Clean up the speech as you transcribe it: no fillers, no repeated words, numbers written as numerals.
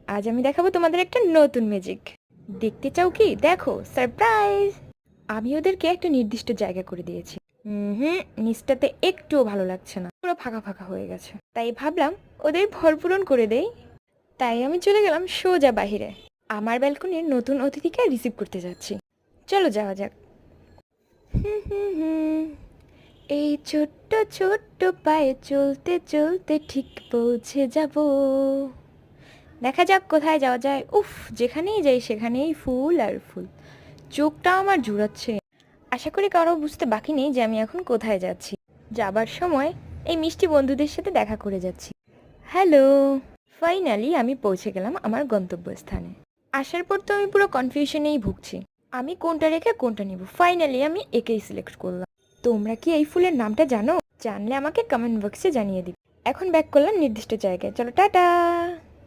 আজ আমি দেখাবো তোমাদের একটা নতুন ম্যাজিক। দেখতে চাও কি? দেখো, সারপ্রাইজ! আমি ওদেরকে একটা নির্দিষ্ট জায়গা করে দিয়েছি। হুম, নিচটাতে একটুও ভালো লাগছে না, পুরো ফাঁকা ফাঁকা হয়ে গেছে। তাই ভাবলাম ওদের ভরপূরণ করে দেই। তাই আমি চলে গেলাম সোজা বাহিরে। আমার ব্যালকনির নতুন অতিথিকে রিসিভ করতে যাচ্ছি। চলো যাওয়া যাক। হুম হুম হুম এই ছোট্ট ছোট্ট পায়ে চলতে চলতে ঠিক পৌঁছে যাব। দেখা যাক কোথায় যাওয়া যায়। উফ, যেখানেই যাই সেখানেই ফুল আর ফুল। চোখটা আমার জুড়াচ্ছে। আশা করি কারো বুঝতে বাকি নেই যে আমি এখন কোথায় যাচ্ছি। যাবার সময় এই মিষ্টি বন্ধুদের সাথে দেখা করে যাচ্ছি। হ্যালো! ফাইনালি আমি পৌঁছে গেলাম আমার গন্তব্যস্থানে। আসার পর তো আমি পুরো কনফিউশনেই ভুগছি। আমি কোনটা রেখে কোনটা নিব। ফাইনালি আমি একেই সিলেক্ট করলাম। তোমরা কি এই ফুলের নামটা জানো? জানলে আমাকে কমেন্ট বক্সে জানিয়ে দিবে। এখন ব্যাক করলাম নির্দিষ্ট জায়গায়। চলো টাটা।